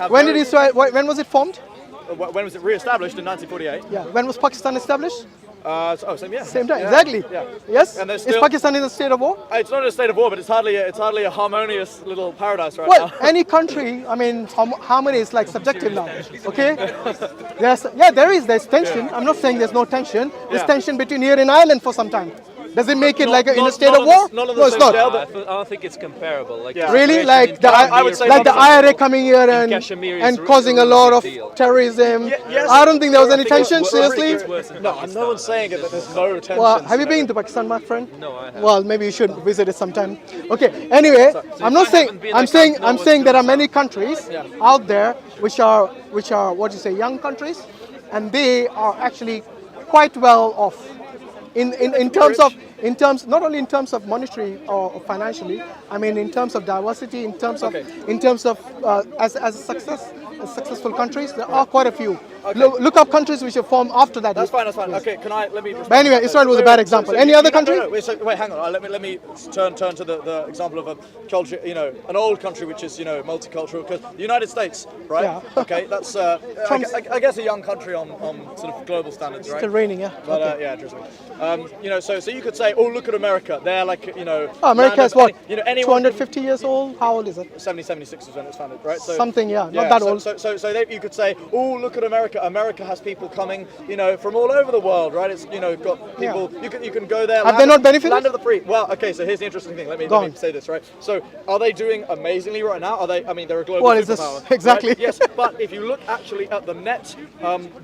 When did Israel? When was it formed? When was it re-established in 1948? Yeah. When was Pakistan established? Same time. Exactly. Yeah. Yes. And is Pakistan in a state of war? It's not in a state of war, but it's hardly a harmonious little paradise right now. Well, any country, I mean, harmony is like subjective now. Okay. There's tension. I'm not saying there's no tension. There's tension between here and Ireland for some time. Does it make it in a state of war? No, it's not. I don't think it's comparable. Really, like the IRA coming here and causing a lot of terrorism. Yes. I don't think there was any tension. Seriously. No one's saying that there's no tension. Well, have you been to Pakistan, my friend? No, I haven't. Well, maybe you should visit it sometime. Okay. Anyway, I'm not saying. I'm saying there are many countries out there which are what you say, young countries, and they are actually quite well off. In terms not only in terms of monetary or financially, I mean in terms of diversity, in terms of as a successful countries, there are quite a few. Okay. Look up countries which have formed after that. That's fine. Yes. Okay, let me. But anyway, Israel was a bad example. Any other country? No. Wait, hang on. Let me turn to the example of a culture, an old country which is multicultural. Because the United States, right? Yeah. Okay, that's I guess a young country on sort of global standards, right? Still raining, yeah. But yeah, drizzling. So you could say, oh, look at America. They're like America is what? 250 years old. How old is it? 76 is when it was founded, right? So, something, yeah, not that old. So you could say, oh, look at America. America has people coming, from all over the world, right? It's got people. Yeah. You can go there. Have they not benefited? Land of the free. Well, okay. So here's the interesting thing. Let me say this, right? So are they doing amazingly right now? Are they? I mean, they're a global superpower. Exactly. Right? Yes, but if you look actually at the net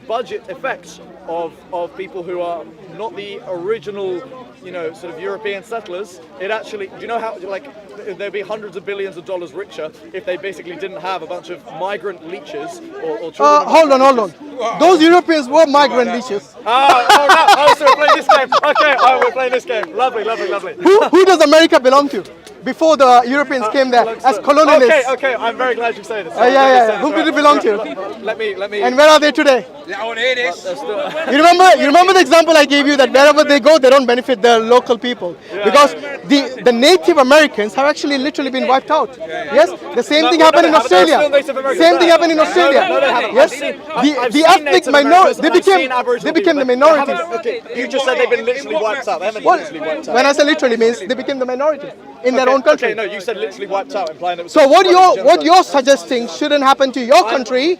budget effects of people who are not the original, sort of European settlers, it actually. Do you know how they'd be hundreds of billions of dollars richer if they basically didn't have a bunch of migrant leeches or children. Hold on. Those Europeans were migrant leeches. No. Oh, so we're playing this game. Okay, we're playing this game. Lovely. Who does America belong to? Before the Europeans came there as colonialists. Okay. I'm very glad you say this. Who did it belong to? Let me. And where are they today? You remember the example I gave you that wherever they go, they don't benefit the local people because the Native Americans have actually literally been wiped out. Yes, the same thing happened in Australia. Yes, the ethnic minorities they became the minority. Okay, you just said they've been literally wiped out. They haven't been literally wiped out. When I say literally means they became the minority in their own country. Okay, no, you said literally wiped out, implying that. So what you're suggesting shouldn't happen to your country.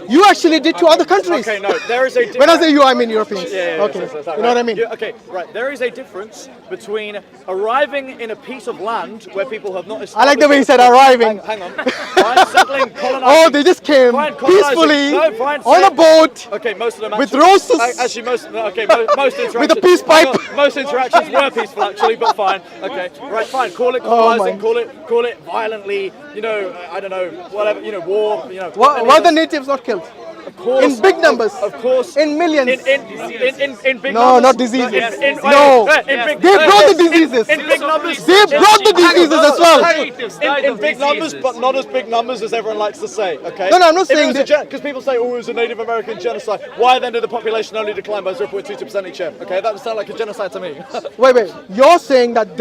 You actually did to other countries. Okay, no, there is a difference. When I say you, I mean Europeans. Yeah, okay, you know what I mean? Okay, right. There is a difference between arriving in a piece of land where people have not established. I like the way he said arriving. Hang on. Settling, colonizing. Oh, they just came peacefully on a boat. Okay, most of them with roses. Actually, most interactions. With a peace pipe. Most interactions were peaceful, actually, but fine. Okay, right, fine. Call it colonizing. Call it violently. I don't know. Whatever. War. Why the natives not killed? Of course, in big numbers. Of course. In millions. In big numbers. No, not diseases. They brought the diseases. In big numbers. They brought the diseases as well. In big numbers, but not as big numbers as everyone likes to say. Okay. No, I'm not saying that. Because people say, oh, it was a Native American genocide. Why then did the population only decline by 0.22% each year? Okay, that would sound like a genocide to me. Wait. You're saying that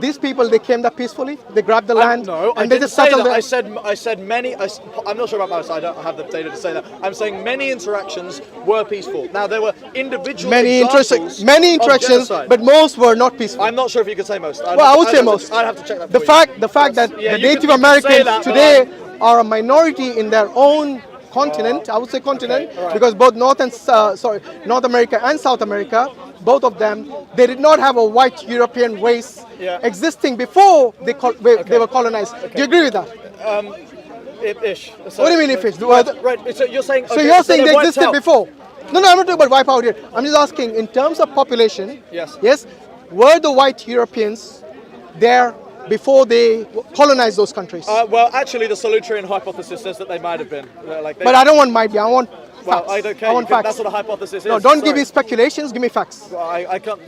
these people, they came there peacefully? They grabbed the land? No, and they just settled there? I said many. I'm not sure about most. I don't have the data to say that. I'm saying many interactions were peaceful. Now there were individual many interactions, but most were not peaceful. I'm not sure if you could say most. I would say most. I'd have to check that. The fact that the Native Americans today are a minority in their own continent. I would say continent because both North America and South America, both of them, they did not have a white European race existing before they were colonized. Do you agree with that? Ish. So, what do you mean ish? Right. So you're saying. So you're saying they existed before? No, I'm not talking about wipe out here. I'm just asking in terms of population. Yes. Were the white Europeans there before they colonized those countries? Well, actually, the salutarian hypothesis says that they might have been. But I don't want might be. I want Well, I don't care. I want facts. That's what a hypothesis is. No, don't give me speculations. Give me facts. Well, I can't.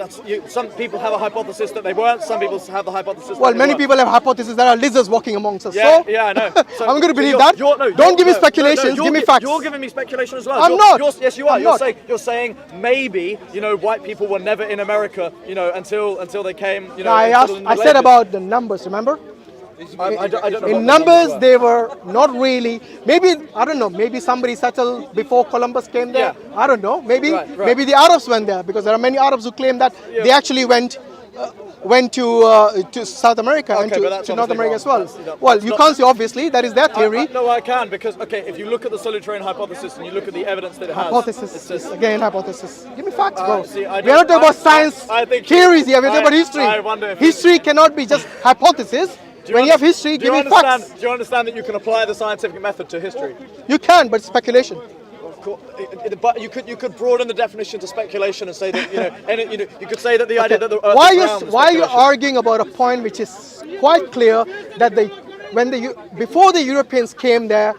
Some people have a hypothesis that they weren't. Some people have the hypothesis. Well, many people have hypotheses that are lizards walking amongst us. Yeah, yeah, I know. So, I'm going to believe that. Don't give me speculations. Give me facts. You're giving me speculation as well. I'm not. Yes, you are. You're saying maybe white people were never in America until they came. I said about the numbers. Remember? I don't know In what numbers, were. they were not really. Maybe I don't know. Maybe somebody settled before Columbus came there. Yeah. I don't know. Maybe Right. maybe the Arabs went there because there are many Arabs who claim that they actually went to South America and Okay, but that's to North obviously America as wrong. well. That's Well, not- you can't say obviously. That is their theory. No, I can, because, okay, if you look at the solitarian hypothesis and you look at the evidence that it has, Hypothesis. it says, Again, hypothesis. Give me facts, bro. see, I We are not don't- talking about I- science I think- theories here. We're talking I- about history. I wonder if- History cannot be just hypothesis. When you have history, do you give me understand? facts. Do you understand that you can apply the scientific method to history? You can, but it's speculation. Of course, but you could broaden the definition to speculation and say that you could say that the idea that the Earth Why is you round is why are you speculation. arguing about a point which is quite clear that before the Europeans came there,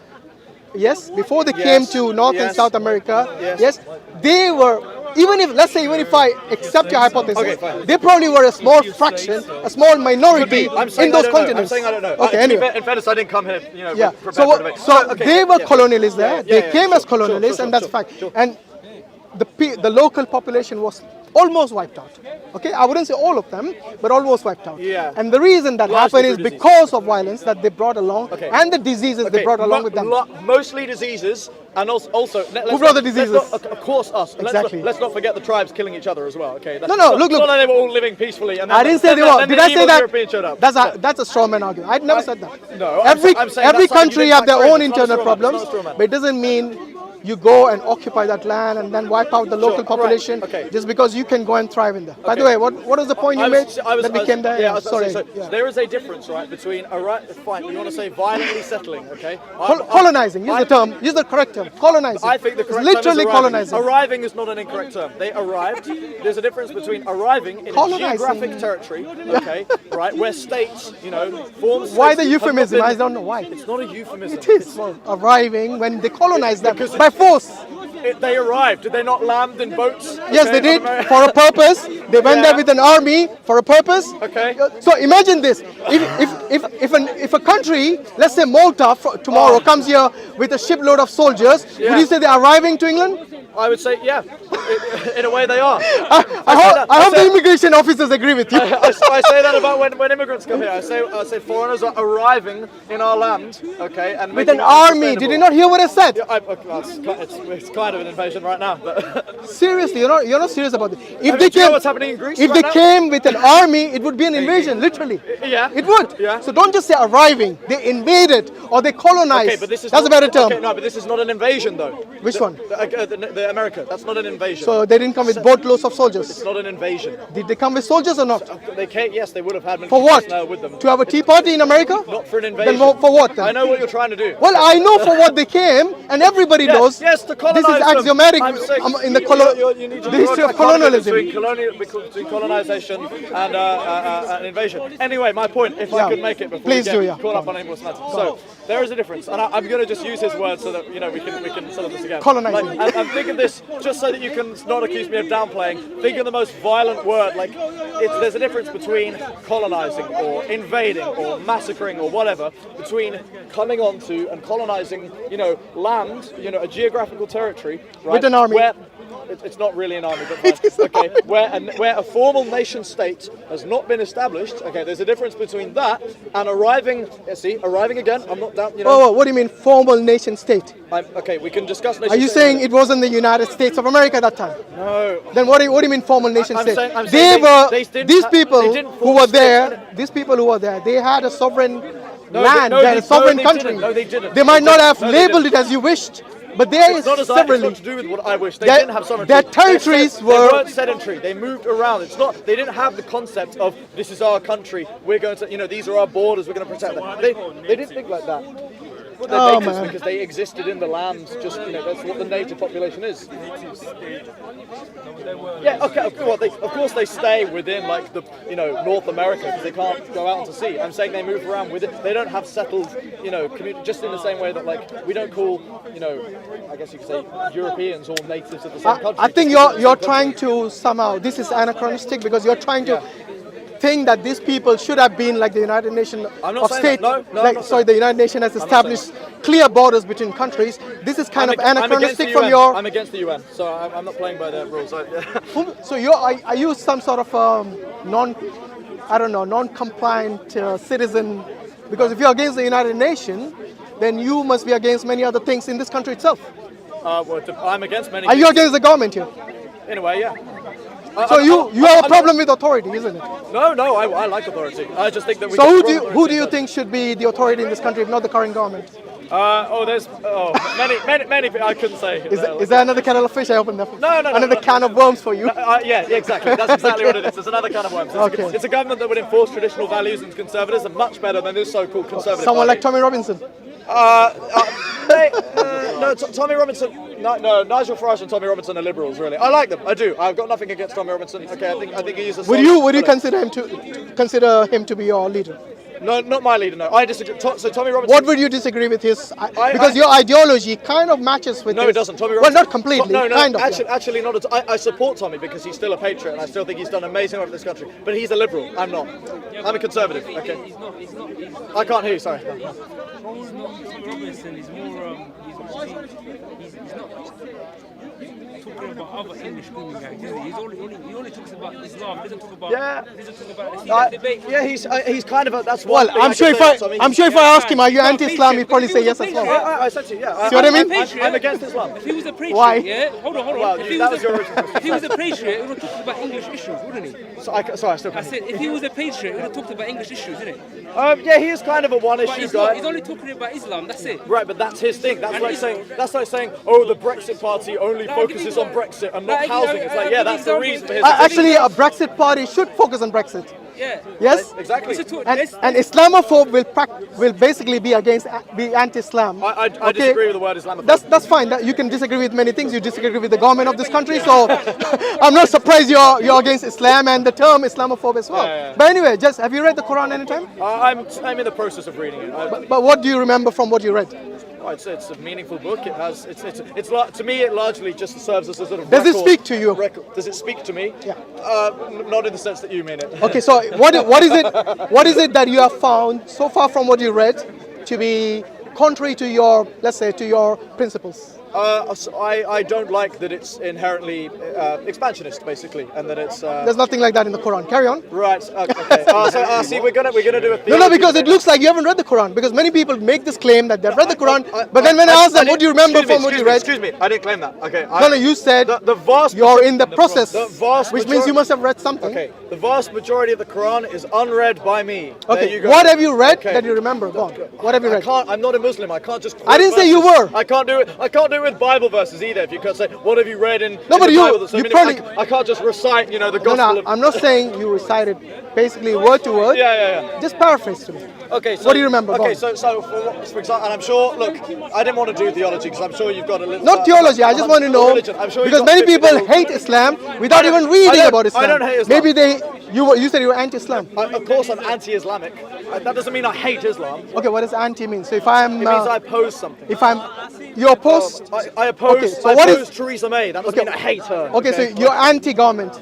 yes, before they came to North and Yes. South America, Yes. yes, they were even if I accept your hypothesis, Okay, fine. they probably were a small fraction, a small minority I'm saying in those I don't know. continents. I'm saying I don't know. Okay, anyway. In fairness, I didn't come here, Yeah. prepared So, for debate. so Okay, they were yeah. colonialists there. They came as sure, colonialists, sure, and that's sure, fact. sure. And the local population was almost wiped out. Okay, I wouldn't say all of them, but almost wiped out. Yeah. And the reason that Largely happened is through disease. because of violence that they brought along Okay. and the diseases they brought along with them. Mostly diseases, and also Who brought the diseases? Of course, us. Exactly. Let's not forget the tribes killing each other as well. Okay. No, look. It's not like they were all living peacefully. And then I didn't say they were. then Did the I say evil that? European showed up. That's a straw man argument. I never said that. No, Every I'm saying every that's something you country didn't have their phrase. own It's not a internal straw man. It's problems, not a straw man. but it doesn't mean you go and occupy that land and then wipe out the local right, population okay. just because you can go and thrive in there. By the Okay. way, what was the point you made that we came there? Yeah, I was Sorry. saying, so Yeah. there is a difference, right, between fine. You want to say violently settling, okay? Colonizing. Use the term. Use the correct term. Colonizing. I think the It's correct literally term is arriving. colonizing. Arriving is not an incorrect term. They arrived. There's a difference between arriving in a Colonizing. geographic territory, okay, right, where states, form. Why states the have euphemism? not I been- don't know why. It's not a euphemism. It is arriving when they colonize them Because by force. They arrived. Did they not land in boats? Yes, okay, they did on America? for a purpose. They went there Yeah. with an army for a purpose. Okay. So imagine this: if a country, let's say Malta, tomorrow comes here with a shipload of soldiers, would Yeah. you say they're arriving to England? I would say, yeah. In a way, they are. I hope the immigration officers agree with you. I say that about when immigrants come here. I say foreigners are arriving in our land, okay, and With making an it army. Did you not hear what I said? Yeah, it's kind of an invasion right now. But Seriously, you're not serious about it. If do you know what's happening in Greece if right they now? came with an army, it would be an invasion, literally. Yeah. It would. Yeah. So don't just say arriving. They invaded or they colonized. okay, but this is That's not, a better term. Okay, no, but this is not an invasion, though. Which one? The America. That's not an invasion. So they didn't come with boatloads of soldiers. it's not an invasion. Did they come with soldiers or not? They came. Yes, they would have had For what? personnel with them. To have a tea party in America? Not for an invasion. Then for what then? I know what you're trying to do. Well, I know for what they came, and everybody knows. Yes, to This colonize is them. axiomatic I'm saying in the you need to the draw history a of dichotomy colonialism. between colonization and an invasion. Anyway, my point, if Yeah. I could make it before Please we do, get yeah. caught up on English matters. So there is a difference, and I'm going to just use his words so that we can settle this again. Colonizing. I'm thinking this just so that you can not accuse me of downplaying. Think of the most violent word. There's a difference between colonizing or invading or massacring or whatever, between coming onto and colonizing, land, a geographical territory, right? With an army. Where, it's not really an army, but fine. Okay, where a formal nation state has not been established. Okay, there's a difference between that and arriving. Arriving again. I'm not down. Oh, what do you mean formal nation state? Okay, we can discuss. Are you saying it wasn't the United States of America at that time? No. Then what do you mean formal nation state? I'm saying they didn't these they people didn't who form were states. there. These people who were there, they had a sovereign land, no, they had a sovereign they country. didn't. No, they didn't. They might They not didn't. have No, they labeled it didn't. as you wished, but they It's not severally. to do with what I wish. They Their- didn't have sovereignty. their territories They were- weren't sedentary. They moved around. It's not. They didn't have the concept of this is our country. We're going to. These are our borders. We're going to protect them. They didn't think like that. Well, they're Oh, natives man. because they existed in the land. Just that's what the native population is. Yeah. Okay. Of course they stay within the North America because they can't go out to sea. I'm saying they move around with it. They don't have settled just in the same way that we don't call I guess you could say Europeans all natives of the same country. I think just because you're they're trying to somehow. This is anachronistic because you're trying to. Think that these people should have been like the United Nations I'm not of saying States. that. No, I'm not saying the United Nations has established clear borders between countries. This is kind of anachronistic from your. I'm against the UN, so I'm not playing by their rules. So are you some sort of non-compliant citizen Because if you're against the United Nations, then you must be against many other things in this country itself. Well, I'm against many. Are you against the government here? In a way, yeah. So you have a problem with authority, isn't it? No, I like authority. I just think that we. So who do you think should be the authority in this country, if not the current government? There's many. I couldn't say. Is there another kettle of fish I opened up? No. Another can of worms for you? Yeah, exactly. That's exactly what it is. There's another kind of worms. It's Okay. a government that would enforce traditional values and conservatism much better than this so-called conservative. Someone party. like Tommy Robinson? Tommy Robinson. No, Nigel Farage and Tommy Robinson are liberals, really. I like them. I do. I've got nothing against Tommy Robinson. Okay, I think he's a. Would you consider him to be your leader? No, not my leader. No, I disagree. So Tommy Robinson. What would you disagree with his? Because your ideology kind of matches with. No, his, it doesn't. Tommy well, Robinson. not completely. No, kind of. actually not at all. I support Tommy because he's still a patriot, and I still think he's done amazing work for this country. But he's a liberal. I'm not. I'm a conservative. Okay. I can't hear you. Sorry. Tommy Robinson is more. He's not talking about other English screaming gangs. He only talks about Islam. He doesn't talk about. See that debate. Yeah, he's kind of a. That's one. Well, I'm sure if I ask him, are you anti-Islam, he'd probably say yes as well. I said to you, yeah. See what I mean? I'm against Islam. If he was a patriot, Why? yeah. Hold on. Well, that was your original If he was a patriot, he would have talked about English issues, wouldn't he? Sorry, I still I can't. said, if he was a patriot, he would have talked about English issues, isn't it? Yeah, he is kind of a But one-issue he's guy. not. He's only talking about Islam. That's it. Right, but that's his thing. That's like saying, oh, the Brexit party only focuses on Brexit and not housing. It's like, yeah, that's the reason for his. Actually, a Brexit party should focus on Brexit. Yeah. Yes. Exactly. And Islamophobe will basically be anti-Islam. I disagree with the word Islamophobe. That's fine. You can disagree with many things. You disagree with the government of this country, so I'm not surprised you're against Islam and the term Islamophobe as well. Yeah. But anyway, just have you read the Quran anytime? I'm in the process of reading it. But what do you remember from what you read? It's a meaningful book. It has to me it largely just serves as a sort of. Does it speak to you? Does it speak to me? Yeah. Not in the sense that you mean it. Okay, so what is it that you have found so far from what you read to be contrary to your, let's say, to your principles? I don't like that it's inherently expansionist, basically, and that it's. There's nothing like that in the Quran. Carry on. Right. Okay. See, we're gonna do a. No, because it looks like you haven't read the Quran. Because many people make this claim that they've read the Quran, but then when I ask them, what do you remember from what you read? Excuse me, I didn't claim that. Okay. No, you said you're in the process, which means you must have read something. Okay. The vast majority of the Quran is unread by me. Okay. There you go. What have you read that you remember? Go on. What have you read? I'm not a Muslim. I can't just. I didn't say you were. I can't do it with Bible verses either. If you can't say, what have you read in? No, but the Bible? So I can't just recite, the gospel. No, I'm not saying you recited basically word to word. Yeah. Just paraphrase to me. Okay. So, what do you remember? Okay. So for example, and I'm sure. Look, I didn't want to do theology because I'm sure you've got a little. Not theology. I just want to know because many people hate Islam without even reading about Islam. I don't hate Islam. Maybe you said you were anti-Islam. Of course, I'm anti-Islamic. That doesn't mean I hate Islam. Okay, what does anti mean? So if I'm, it means I oppose something. If you oppose. I oppose. Okay, so I what oppose is Theresa May. That doesn't mean I hate her. Okay, so you're anti-government.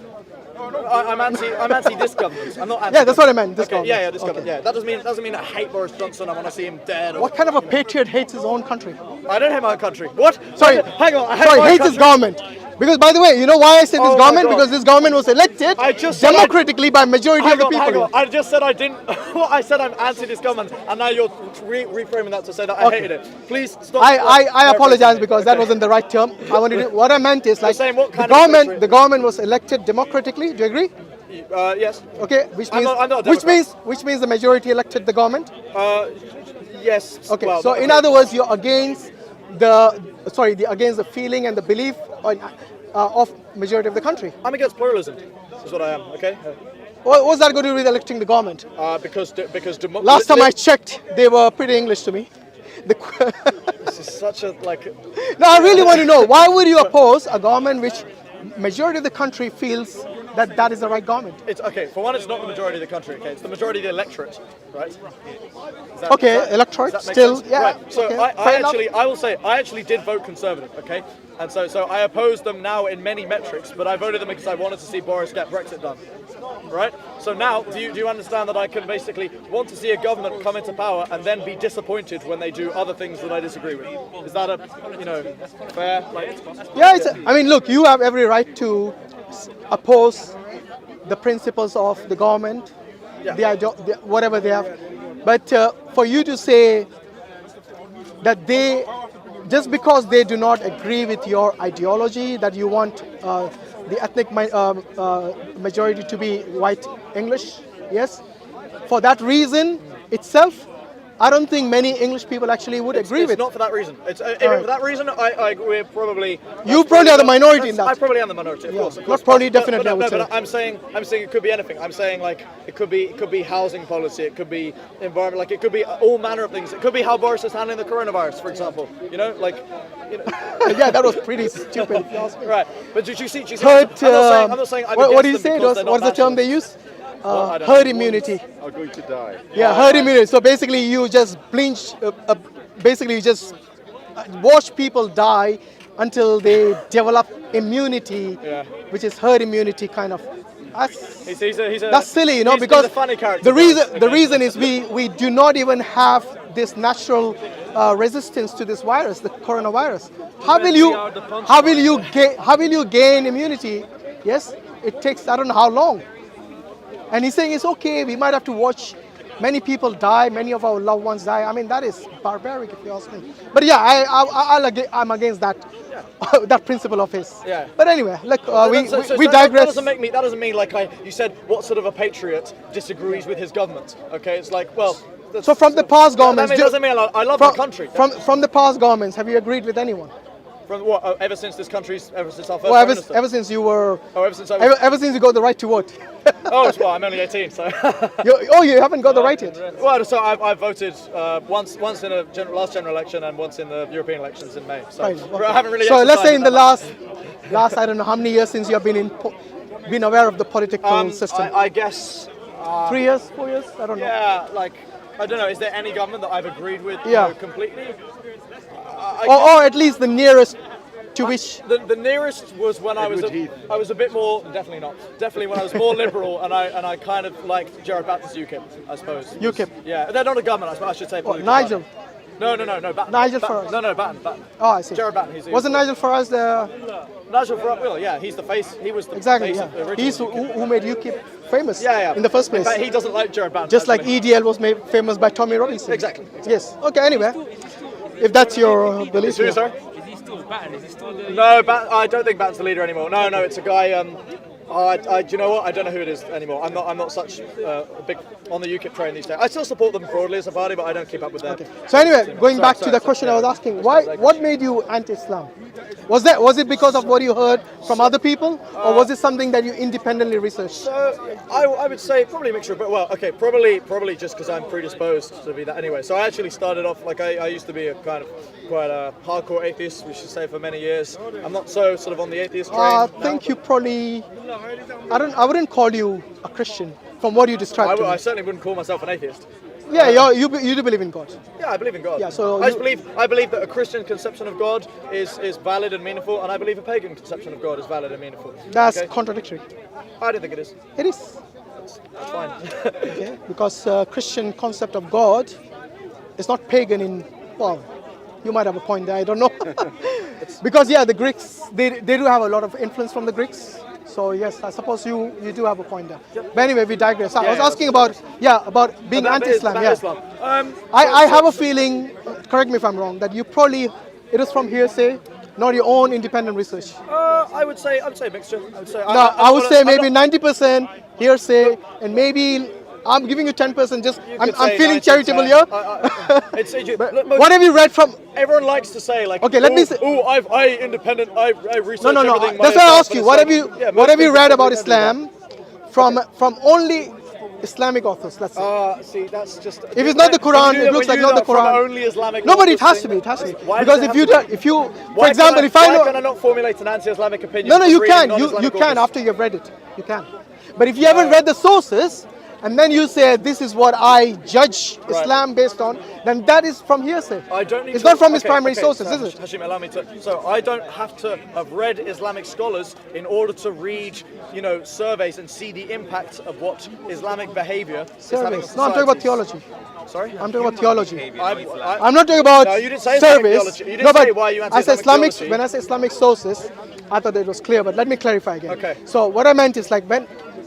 I'm anti this government. I'm not anti. Yeah, that's what I meant. This government. Yeah, this government. Yeah, that doesn't mean I hate Boris Johnson. I want to see him dead. What kind of a patriot hates his own country? I don't hate my country. What? Sorry, hang on. Hates his government. Because by the way, you know why I said this government? Because this government was elected democratically by majority of the people. Hang on. I just said I didn't. I said I'm anti this government, and now you're reframing that to say that I hated it. Please stop. I apologize because that wasn't the right term. What I meant is like the government was elected democratically. Do you agree? Yes. Okay, which means I'm not a Democrat. which means the majority elected the government. Yes. Okay. Well, so in other words, you're against against the feeling and the belief of majority of the country. I'm against pluralism. Is what I am. Okay. What's that going to do with electing the government? Because last time I checked, they were pretty English to me. This is such a No, I really want to know why would you oppose a government which majority of the country feels that is the right government? It's okay. For one, it's not the majority of the country. Okay, it's the majority of the electorate, right? Electorate still, sense? yeah. Right. So okay, I will say I actually did vote Conservative. Okay, and so I oppose them now in many metrics, but I voted them because I wanted to see Boris get Brexit done. Right. So now, do you understand that I can basically want to see a government come into power and then be disappointed when they do other things that I disagree with? Is that fair? Yeah. I mean, look, you have every right to oppose the principles of the government, whatever they have. But for you to say that they, just because they do not agree with your ideology, that you want the ethnic majority to be white English, yes? For that reason itself, I don't think many English people actually would agree with. It's not for that reason. It's for that reason. We're probably. You probably are the minority in that. I probably am the minority, of course. Not probably, definitely. I would say. But I'm saying it could be anything. I'm saying like it could be housing policy. It could be environment. Like it could be all manner of things. It could be how Boris is handling the coronavirus, for example. You know, like. You know. Yeah, that was pretty stupid. If you ask me. Right, but did you see? Herd, I'm not saying. What do you say? What's the term they use? Herd immunity. Are going to die. Yeah, herd immunity. So basically, you just basically you just watch people die until they develop immunity, which is herd immunity kind of. That's silly, you know, because he's a funny character. the reason is we do not even have this natural resistance to this virus, the coronavirus. How will you gain immunity? Yes, it takes I don't know how long. And he's saying it's okay, we might have to watch many people die, many of our loved ones die. I mean, that is barbaric if you ask me. But yeah, I'm against that that principle of his. Yeah. But anyway, look, we That digress. doesn't mean like you said, what sort of a patriot disagrees with his government? Okay, it's like, well. So from the past governments, doesn't mean I love my country. From the past governments, have you agreed with anyone? From what? Ever since our first well, minister? ever since you were. Oh, ever since you got the right to vote. Well, I'm only 18, so. You haven't got the right yet. Well, so I voted once in the last general election and once in the European elections in May. So right. I haven't really. So let's say in the last I don't know how many years since you have been aware of the political system. I guess. 3 years, 4 years, I don't know. Yeah, like I don't know. Is there any government that I've agreed with completely? Or at least the nearest to which the nearest was when I was a bit more definitely when I was more liberal and I kind of liked Gerard Batten's UKIP, I suppose. UKIP. Yeah, they're not a government, I should say. Nigel. No, Batten. Nigel Farage. No, Batten. Oh, I see. Gerard Batten. Wasn't Nigel Farage the? Nigel Farage. Well, yeah, he's the face. He was the exactly. face Yeah. of the original. He's who made UKIP famous. Yeah. In the first place. In fact, he doesn't like Gerard Batten. Just like EDL was made famous by Tommy Robinson. Exactly. Yes. Okay. Anyway, if that's your belief. Is he still Batten? Is he still the? No, I don't think Batten's the leader anymore. No, it's a guy. Do you know what? I don't know who it is anymore. I'm not such a big on the UKIP train these days. I still support them broadly as a party, but I don't keep up with them. Okay. So anyway, going back to the question I was asking, what made you anti-Islam? Was it because of what you heard from other people, or was it something that you independently researched? So I would say probably a mixture, but probably just because I'm predisposed to be that anyway. So I actually started off like I used to be a kind of quite a hardcore atheist, we should say, for many years. I'm not so sort of on the atheist train. I think you probably. I wouldn't call you a Christian from what you described. I certainly wouldn't call myself an atheist. Yeah, you do believe in God. Yeah, I believe in God. Yeah, so I believe that a Christian conception of God is valid and meaningful, and I believe a pagan conception of God is valid and meaningful. That's contradictory. I don't think it is. It is. That's fine. Okay, because Christian concept of God is not pagan in, well, you might have a point there, I don't know. Because the Greeks, they do have a lot of influence from the Greeks. So yes, I suppose you do have a point there. But anyway, we digress. I was asking about being anti-Islam. I have a feeling, correct me if I'm wrong, that you probably, it is from hearsay, not your own independent research. I would say a mixture. I would say maybe 90% hearsay, and maybe I'm giving you 10%. Just I'm feeling charitable here. What have you read from? Everyone likes to say like, okay, let me say. I independent. I research everything. That's why I ask you. What have you read about Islam from only Islamic authors? Let's say. See, that's just. If it's not the Quran, it looks like not the Quran. Only Islamic. No, but it has to be. It has to be. Because if you, for example, if I know. Why can I not formulate an anti-Islamic opinion? No, you can. You can after you've read it. You can. But if you haven't read the sources, and then you say this is what I judge Islam based on, then that is from hearsay. It's not from his primary sources, is it? Hashim, allow me to. So I don't have to have read Islamic scholars in order to read, surveys and see the impact of what Islamic behavior is having on society. No, I'm talking about theology. Sorry? I'm talking about theology. I'm not talking about no, you didn't say service. Theology. You didn't say why you anti-Islamic theology. When I say Islamic sources, I thought it was clear, but let me clarify again. Okay. So what I meant is like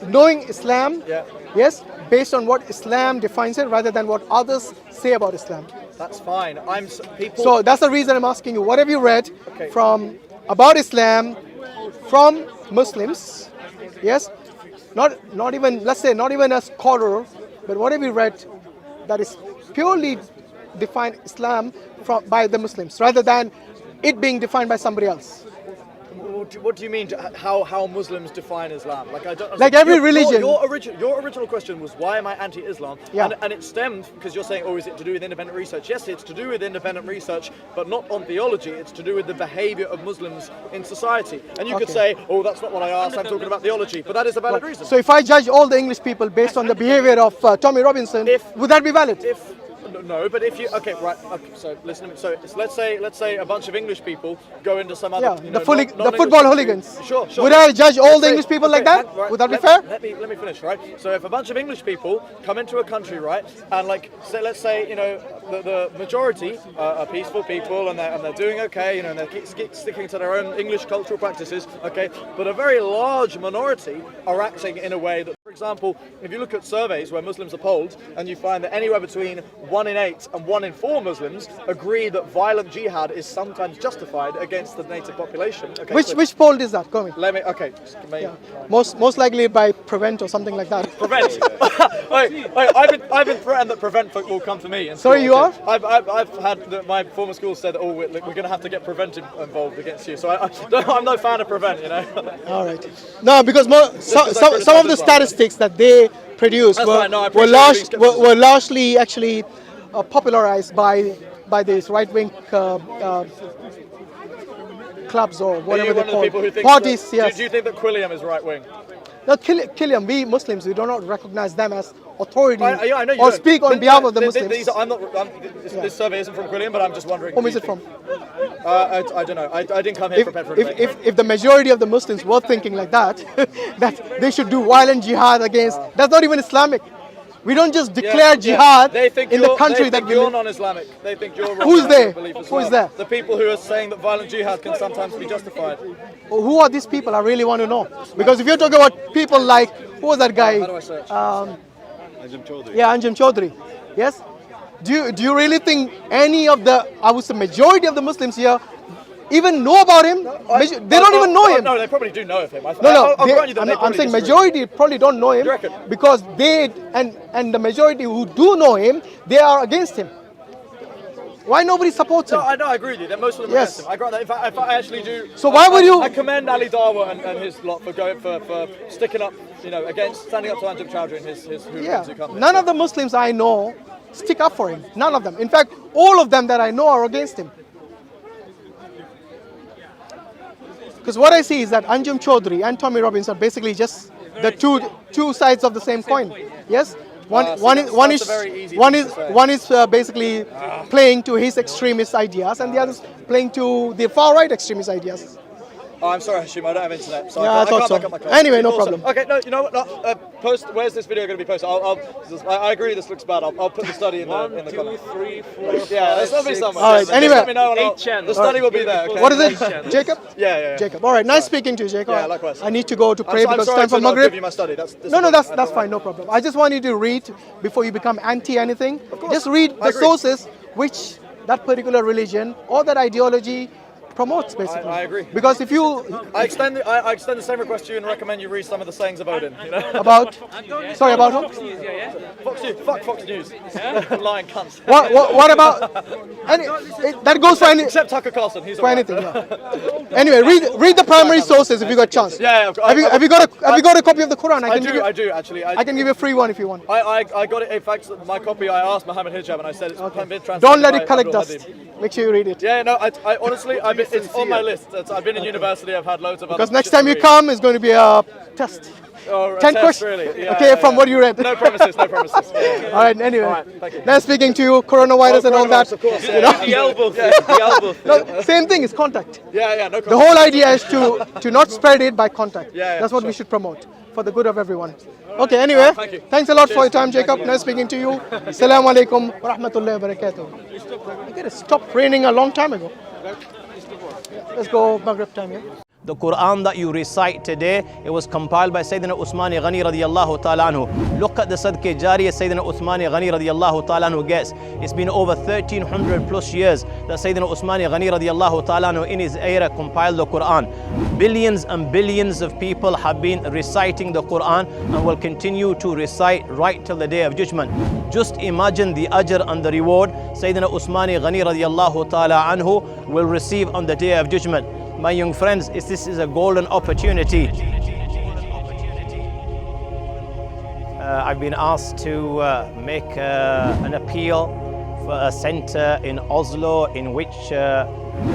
knowing Islam, Yeah. yes, based on what Islam defines it rather than what others say about Islam. That's fine. People. So that's the reason I'm asking you, what have you read Okay. from about Islam from Muslims? Yes, not even, let's say, not even a scholar, but what have you read that is purely defined Islam by the Muslims rather than it being defined by somebody else? What do you mean? How Muslims define Islam? Like I don't. Like every religion. Your original question was why am I anti-Islam? Yeah. And it stemmed because you're saying, oh, is it to do with independent research? Yes, it's to do with independent research, but not on theology. It's to do with the behaviour of Muslims in society. And you could Okay. say, oh, that's not what I asked. I'm talking about theology, but that is a valid reason. So if I judge all the English people based on the behavior of Tommy Robinson, would that be valid? No, but if you right, okay, so listen to me. So let's say a bunch of English people go into some other, the football hooligans. Sure. Would I judge all the English people like that? Would that be fair? Let me finish, right? So if a bunch of English people come into a country, right, and let's say the majority are peaceful people and they're doing okay, and they're keep sticking to their own English cultural practices, okay, but a very large minority are acting in a way that, for example, if you look at surveys where Muslims are polled, and you find that anywhere between 1 in 8 and 1 in 4 Muslims agree that violent jihad is sometimes justified against the native population. Okay, Which poll is that? Come Okay. Most likely by Prevent or something like that. Prevent. Wait, I've been threatened that Prevent will come to me. Sorry, you are? I've had my former school said that we're going to have to get Prevent involved against you. So I'm no fan of Prevent. All right. No, because some of the statistics that they produced were largely actually popularized by these right-wing clubs or whatever they call parties. Yes. Do you think that Quilliam is right-wing? No, Killiam, we Muslims, we do not recognize them as authority I know you or don't. speak on behalf of the Muslims. This survey isn't from Quilliam, but I'm just wondering. Whom is it from? I don't know. I didn't come here prepared for a debate. If the majority of the Muslims were thinking like that, that they should do violent jihad against, that's not even Islamic. We don't just declare jihad in the country that we you're live. non-Islamic. They think you're wrong. Who's they? Who is there? The people who are saying that violent jihad can sometimes be justified. Who are these people? I really want to know. Because if you're talking about people like, who was that guy? How do I search? Anjem Chaudhry. Yeah, Anjem Chaudhry. Yes? Do you really think any of the, I would say majority of the Muslims here even know about him? They don't even know him. No, they probably do know of him. I'm saying majority probably don't know him because they, and the majority who do know him, they are against him. Why nobody supports him? No, I agree with you. That most of them are against him. I grant that. In fact, I actually do. So why would you? I commend Ali Dawah and his lot for going for sticking up, against standing up to Anjem Chaudhry and his hooligans who come. None of the Muslims I know stick up for him. None of them. In fact, all of them that I know are against him. Because what I see is that Anjem Chaudhry and Tommy Robinson are basically just the two sides of the same coin. Yes, one is basically playing to his extremist ideas, and the other is playing to the far right extremist ideas. Oh, I'm sorry, Hashim, I don't have internet, so I thought so. back up my card. Anyway, no problem. Okay, no, you know what? No, post. Where's this video going to be posted? I agree. This looks bad. I'll put the study in the comments. 1, 2, 3, 4. Yeah, there's something somewhere. All right. Anyway, let me know the study will be there. Okay? What is it, Jacob? Yeah. Jacob. All right. Nice speaking to you, Jacob. Yeah, likewise. I need to go to pray because it's time for I'm sorry to not Maghrib. give you my study. That's fine. No problem. I just want you to read before you become anti anything. Just read the sources which that particular religion or that ideology promotes, basically. I agree. Because if you... I extend the same request to you and recommend you read some of the sayings of Odin. About? Sorry, about who? Fox News. Fuck Fox News. Lying cunts. What about... that goes for any... Except Tucker Carlson. He's for anything, Anyway, read the primary sources if you got a chance. Yeah. Have you got a copy of the Quran? I do actually. I can give you a free one if you want. I got it. In fact, my copy. I asked Mohammed Hijab and I said it's been translated. Don't let it by collect Abdul dust. Hadim. Make sure you read it. Yeah, no. I honestly, it's on my list. I've been in university. I've had loads of. Because next time you come, it's going to be a test. 10 questions. Really? Yeah, okay, from what you read. No promises. No promises. All right. Anyway, thank you. Nice speaking to you. Coronavirus and all that. Of course. The elbow thing. The elbow thing. No, same thing is contact. Yeah. No. The whole idea is to not spread it by contact. Yeah, That's what sure. we should promote for the good of everyone. Okay. Anyway, thank you. Thanks a lot for your time, Jacob. Nice speaking to you. Assalamu alaikum wa rahmatullahi wa barakatuh. It stopped raining a long time ago. Let's go Maghrib time here. The Quran that you recite today, it was compiled by Sayyidina Uthman Ghani radiyallahu ta'ala anhu. Look at the Sadaqah Jariyah Sayyidina Uthman Ghani radiyallahu ta'ala anhu gets. It's been over 1300 plus years that Sayyidina Uthman Ghani radiyallahu ta'ala anhu in his era compiled the Quran. Billions and billions of people have been reciting the Quran and will continue to recite right till the Day of Judgment. Just imagine the ajr and the reward Sayyidina Uthman Ghani radiyallahu ta'ala anhu will receive on the Day of Judgment. My young friends, this is a golden opportunity. I've been asked to make an appeal for a center in Oslo in which the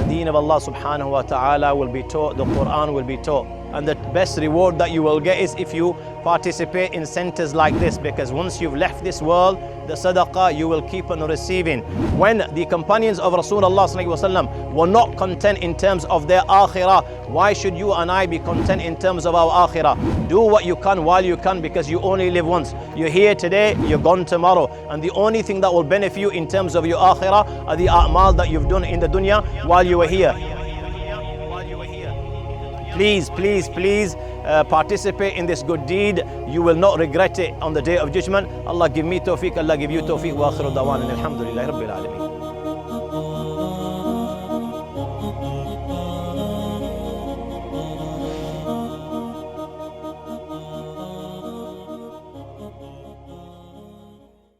deen of Allah subhanahu wa ta'ala will be taught, the Quran will be taught. And the best reward that you will get is if you participate in centers like this, because once you've left this world, the sadaqah you will keep on receiving. When the companions of Rasulullah sallallahu alaihi wasallam were not content in terms of their akhirah, why should you and I be content in terms of our akhirah? Do what you can while you can, because you only live once. You're here today, you're gone tomorrow, and the only thing that will benefit you in terms of your akhirah are the a'mal that you've done in the dunya while you were here. Please, please, please participate in this good deed. You will not regret it on the Day of Judgment. Allah give me tawfiq, Allah give you tawfiq. Wa akhiru dawana alhamdulillahi rabbil alameen.